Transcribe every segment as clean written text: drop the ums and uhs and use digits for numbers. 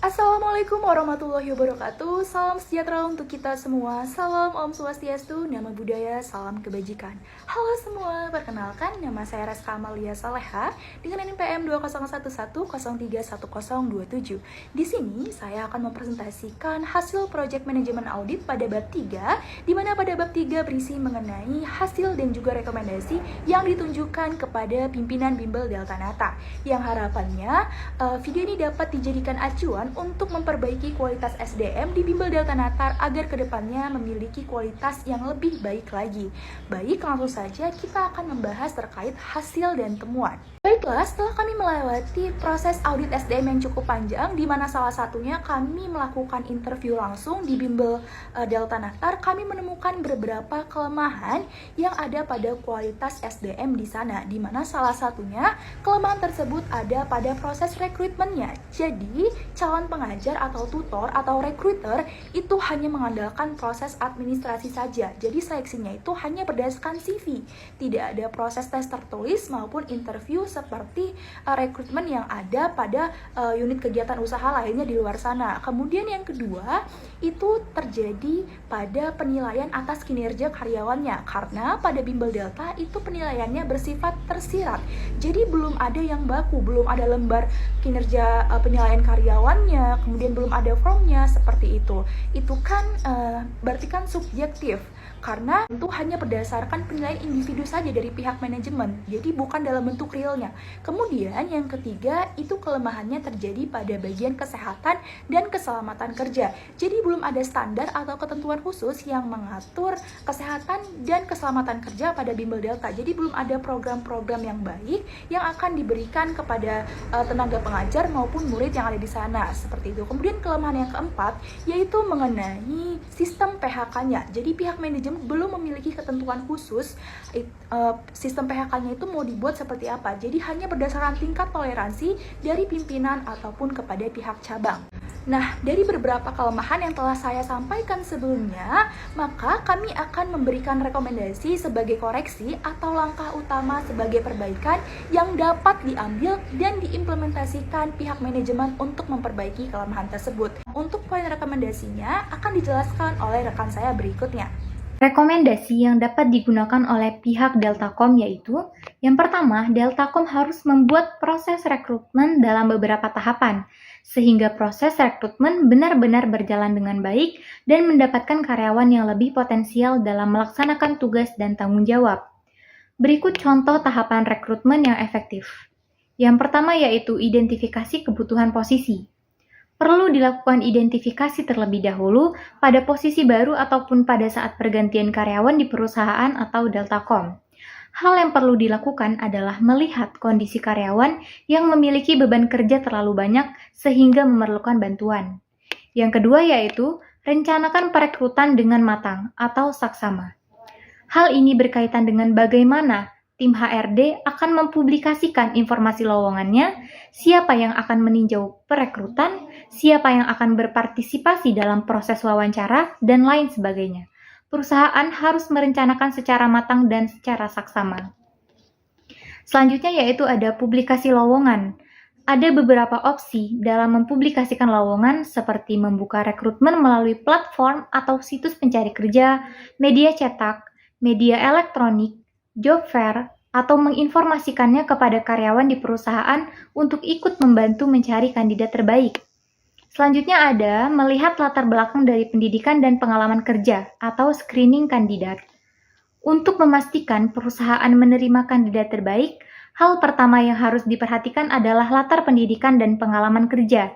Assalamualaikum warahmatullahi wabarakatuh. Salam sejahtera untuk kita semua. Salam Om Swastiastu, Nama Budaya, Salam Kebajikan. Halo semua, perkenalkan nama saya Reska Amalia Saleha dengan NPM 2011031027. Di sini saya akan mempresentasikan hasil proyek manajemen audit pada bab 3, di mana pada bab 3 berisi mengenai hasil dan juga rekomendasi yang ditunjukkan kepada pimpinan Bimbel Delta Nata. Yang harapannya video ini dapat dijadikan acuan untuk memperbaiki kualitas SDM di Bimbel Delta Natar agar kedepannya memiliki kualitas yang lebih baik lagi. Baik, langsung saja kita akan membahas terkait hasil dan temuan. Baiklah, setelah kami melewati proses audit SDM yang cukup panjang, di mana salah satunya kami melakukan interview langsung di Bimbel Delta Natar, kami menemukan beberapa kelemahan yang ada pada kualitas SDM di sana, di mana salah satunya kelemahan tersebut ada pada proses rekrutmennya. Jadi, calon pengajar atau tutor atau recruiter itu hanya mengandalkan proses administrasi saja. Jadi, seleksinya itu hanya berdasarkan CV. Tidak ada proses tes tertulis maupun interview seperti rekrutmen yang ada pada unit kegiatan usaha lainnya di luar sana. Kemudian yang kedua, itu terjadi pada penilaian atas kinerja karyawannya. Karena pada Bimbel Delta itu penilaiannya bersifat tersirat. Jadi belum ada yang baku, belum ada lembar kinerja penilaian karyawannya, kemudian belum ada formnya seperti itu. Itu kan berarti kan subjektif. Karena itu hanya berdasarkan penilaian individu saja dari pihak manajemen, jadi bukan dalam bentuk realnya. Kemudian yang ketiga, itu kelemahannya terjadi pada bagian kesehatan dan keselamatan kerja. Jadi belum ada standar atau ketentuan khusus yang mengatur kesehatan dan keselamatan kerja pada Bimbel Delta. Jadi belum ada program-program yang baik yang akan diberikan kepada tenaga pengajar maupun murid yang ada di sana, seperti itu. Kemudian kelemahan yang keempat, yaitu mengenai sistem PHK-nya. Jadi pihak manajemen belum memiliki ketentuan khusus sistem PHK-nya itu mau dibuat seperti apa. Jadi hanya berdasarkan tingkat toleransi dari pimpinan ataupun kepada pihak cabang. Nah, dari beberapa kelemahan yang telah saya sampaikan sebelumnya, maka kami akan memberikan rekomendasi sebagai koreksi atau langkah utama sebagai perbaikan yang dapat diambil dan diimplementasikan pihak manajemen untuk memperbaiki kelemahan tersebut. Untuk poin rekomendasinya akan dijelaskan oleh rekan saya berikutnya. Rekomendasi yang dapat digunakan oleh pihak Deltacom yaitu, yang pertama, Deltacom harus membuat proses rekrutmen dalam beberapa tahapan, sehingga proses rekrutmen benar-benar berjalan dengan baik dan mendapatkan karyawan yang lebih potensial dalam melaksanakan tugas dan tanggung jawab. Berikut contoh tahapan rekrutmen yang efektif. Yang pertama yaitu identifikasi kebutuhan posisi. Perlu dilakukan identifikasi terlebih dahulu pada posisi baru ataupun pada saat pergantian karyawan di perusahaan atau Deltacom. Hal yang perlu dilakukan adalah melihat kondisi karyawan yang memiliki beban kerja terlalu banyak sehingga memerlukan bantuan. Yang kedua yaitu rencanakan perekrutan dengan matang atau saksama. Hal ini berkaitan dengan bagaimana tim HRD akan mempublikasikan informasi lowongannya, siapa yang akan meninjau perekrutan, siapa yang akan berpartisipasi dalam proses wawancara, dan lain sebagainya. Perusahaan harus merencanakan secara matang dan secara saksama. Selanjutnya yaitu ada publikasi lowongan. Ada beberapa opsi dalam mempublikasikan lowongan seperti membuka rekrutmen melalui platform atau situs pencari kerja, media cetak, media elektronik, job fair, atau menginformasikannya kepada karyawan di perusahaan untuk ikut membantu mencari kandidat terbaik. Selanjutnya ada melihat latar belakang dari pendidikan dan pengalaman kerja atau screening kandidat. Untuk memastikan perusahaan menerima kandidat terbaik, hal pertama yang harus diperhatikan adalah latar pendidikan dan pengalaman kerja.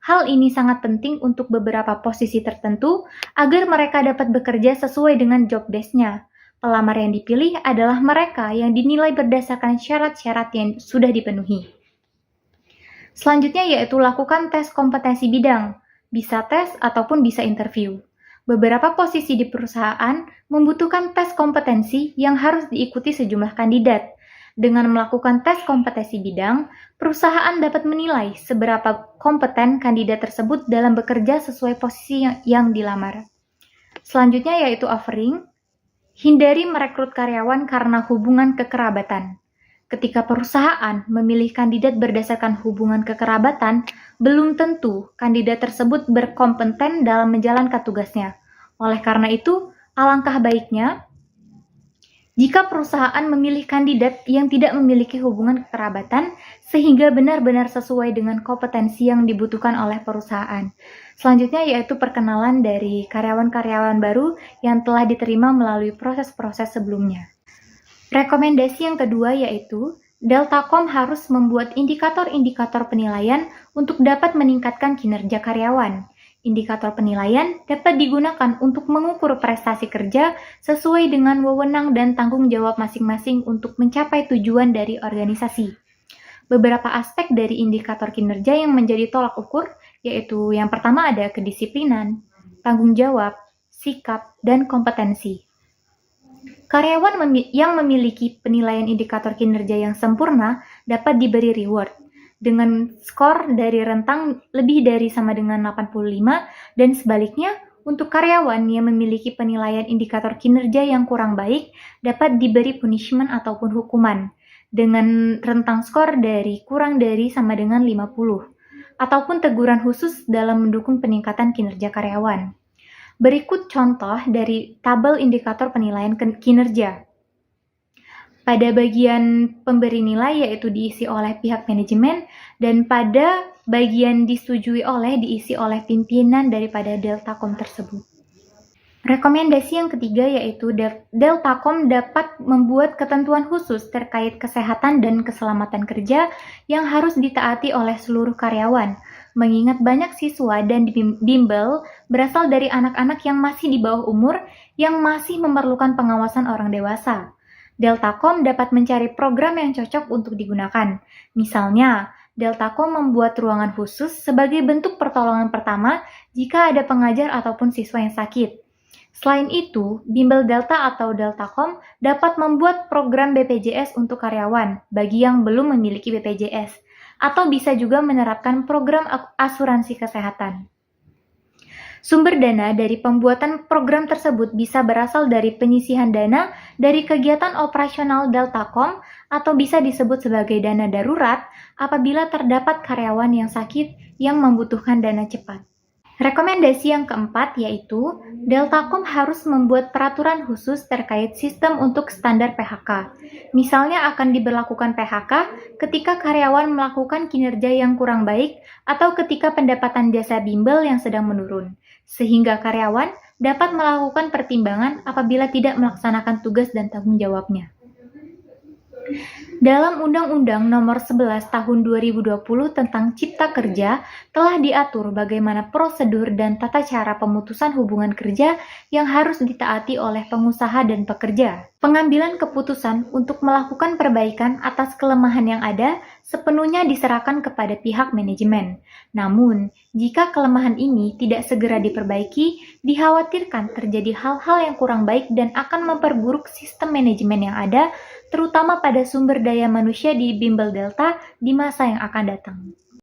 Hal ini sangat penting untuk beberapa posisi tertentu agar mereka dapat bekerja sesuai dengan job desk-nya. Pelamar yang dipilih adalah mereka yang dinilai berdasarkan syarat-syarat yang sudah dipenuhi. Selanjutnya yaitu lakukan tes kompetensi bidang, bisa tes ataupun bisa interview. Beberapa posisi di perusahaan membutuhkan tes kompetensi yang harus diikuti sejumlah kandidat. Dengan melakukan tes kompetensi bidang, perusahaan dapat menilai seberapa kompeten kandidat tersebut dalam bekerja sesuai posisi yang dilamar. Selanjutnya yaitu offering. Hindari merekrut karyawan karena hubungan kekerabatan. Ketika perusahaan memilih kandidat berdasarkan hubungan kekerabatan, belum tentu kandidat tersebut berkompeten dalam menjalankan tugasnya. Oleh karena itu, alangkah baiknya jika perusahaan memilih kandidat yang tidak memiliki hubungan kekerabatan sehingga benar-benar sesuai dengan kompetensi yang dibutuhkan oleh perusahaan. Selanjutnya yaitu perkenalan dari karyawan-karyawan baru yang telah diterima melalui proses-proses sebelumnya. Rekomendasi yang kedua yaitu Deltacom harus membuat indikator-indikator penilaian untuk dapat meningkatkan kinerja karyawan. Indikator penilaian dapat digunakan untuk mengukur prestasi kerja sesuai dengan wewenang dan tanggung jawab masing-masing untuk mencapai tujuan dari organisasi. Beberapa aspek dari indikator kinerja yang menjadi tolak ukur yaitu yang pertama ada kedisiplinan, tanggung jawab, sikap, dan kompetensi. Karyawan yang memiliki penilaian indikator kinerja yang sempurna dapat diberi reward dengan skor dari rentang lebih dari sama dengan 85 dan sebaliknya untuk karyawan yang memiliki penilaian indikator kinerja yang kurang baik dapat diberi punishment ataupun hukuman dengan rentang skor dari kurang dari sama dengan 50 ataupun teguran khusus dalam mendukung peningkatan kinerja karyawan. Berikut contoh dari tabel indikator penilaian kinerja. Pada bagian pemberi nilai yaitu diisi oleh pihak manajemen dan pada bagian disetujui diisi oleh pimpinan daripada Deltacom tersebut. Rekomendasi yang ketiga yaitu Deltacom dapat membuat ketentuan khusus terkait kesehatan dan keselamatan kerja yang harus ditaati oleh seluruh karyawan, mengingat banyak siswa dan bimbel berasal dari anak-anak yang masih di bawah umur yang masih memerlukan pengawasan orang dewasa. Deltacom dapat mencari program yang cocok untuk digunakan. Misalnya, Deltacom membuat ruangan khusus sebagai bentuk pertolongan pertama jika ada pengajar ataupun siswa yang sakit. Selain itu, bimbel Delta atau Deltacom dapat membuat program BPJS untuk karyawan bagi yang belum memiliki BPJS, atau bisa juga menerapkan program asuransi kesehatan. Sumber dana dari pembuatan program tersebut bisa berasal dari penyisihan dana dari kegiatan operasional Deltacom atau bisa disebut sebagai dana darurat apabila terdapat karyawan yang sakit yang membutuhkan dana cepat. Rekomendasi yang keempat yaitu Deltacom harus membuat peraturan khusus terkait sistem untuk standar PHK. Misalnya akan diberlakukan PHK ketika karyawan melakukan kinerja yang kurang baik atau ketika pendapatan jasa bimbel yang sedang menurun, sehingga karyawan dapat melakukan pertimbangan apabila tidak melaksanakan tugas dan tanggung jawabnya. Dalam Undang-Undang Nomor 11 Tahun 2020 tentang Cipta Kerja telah diatur bagaimana prosedur dan tata cara pemutusan hubungan kerja yang harus ditaati oleh pengusaha dan pekerja. Pengambilan keputusan untuk melakukan perbaikan atas kelemahan yang ada sepenuhnya diserahkan kepada pihak manajemen. Namun, jika kelemahan ini tidak segera diperbaiki, dikhawatirkan terjadi hal-hal yang kurang baik dan akan memperburuk sistem manajemen yang ada, terutama pada sumber daya manusia di bimbel Delta di masa yang akan datang.